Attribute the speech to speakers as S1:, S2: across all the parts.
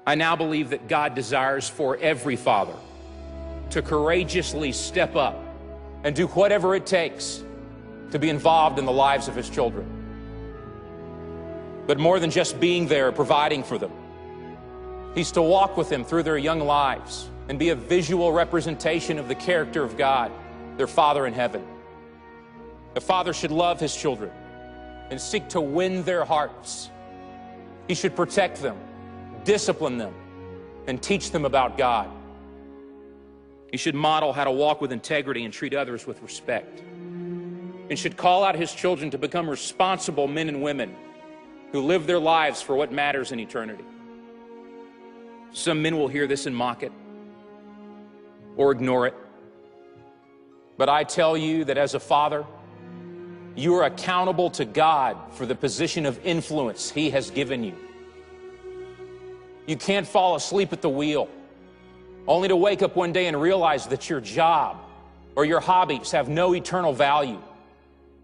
S1: I now believe that God desires for every father to courageously step up and do whatever it takes to be involved in the lives of his children. But more than just being there, providing for them, he's to walk with them through their young lives and be a visual representation of the character of God, their Father in heaven. The father should love his children and seek to win their hearts. He should protect them, discipline them, and teach them about God. He should model how to walk with integrity and treat others with respect, and should call out his children to become responsible men and women who live their lives for what matters in eternity. Some men will hear this and mock it or ignore it. But I tell you that as a father, you are accountable to God for the position of influence he has given you. You can't fall asleep at the wheel, only to wake up one day and realize that your job or your hobbies have no eternal value,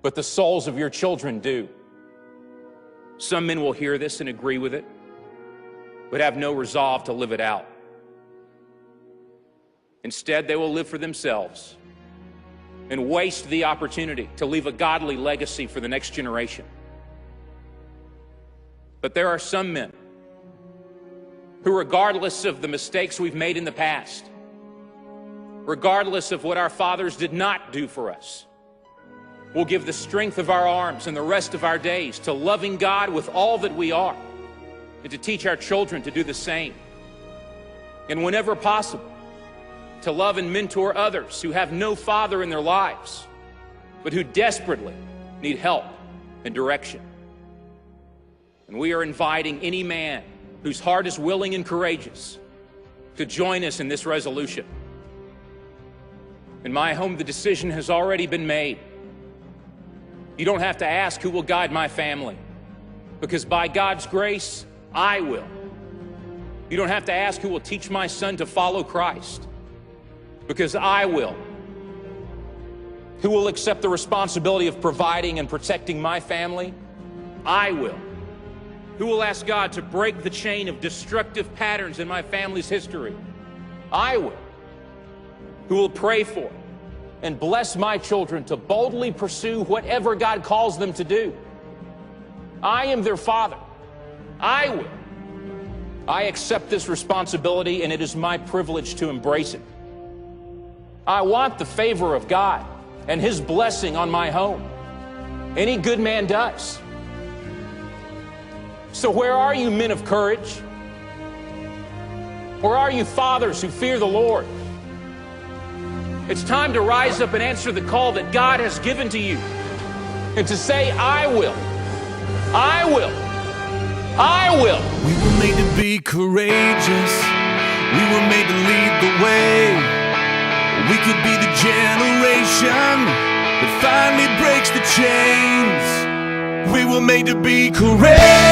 S1: but the souls of your children do. Some men will hear this and agree with it, but have no resolve to live it out. Instead, they will live for themselves and waste the opportunity to leave a godly legacy for the next generation. But there are some men who, regardless of the mistakes we've made in the past, regardless of what our fathers did not do for us, will give the strength of our arms and the rest of our days to loving God with all that we are, and to teach our children to do the same. And whenever possible, to love and mentor others who have no father in their lives, but who desperately need help and direction. And we are inviting any man whose heart is willing and courageous to join us in this resolution. In my home, the decision has already been made. You don't have to ask who will guide my family, because by God's grace, I will. You don't have to ask who will teach my son to follow Christ, because I will. Who will accept the responsibility of providing and protecting my family? I will. Who will ask God to break the chain of destructive patterns in my family's history? I will. Who will pray for and bless my children to boldly pursue whatever God calls them to do? I am their father. I will. I accept this responsibility, and it is my privilege to embrace it. I want the favor of God and his blessing on my home. Any good man does. So where are you, men of courage? Where are you, fathers who fear the Lord? It's time to rise up and answer the call that God has given to you, and to say, I will. I will. I will.
S2: We were made to be courageous. We were made to lead the way. We could be the generation that finally breaks the chains. We were made to be courageous.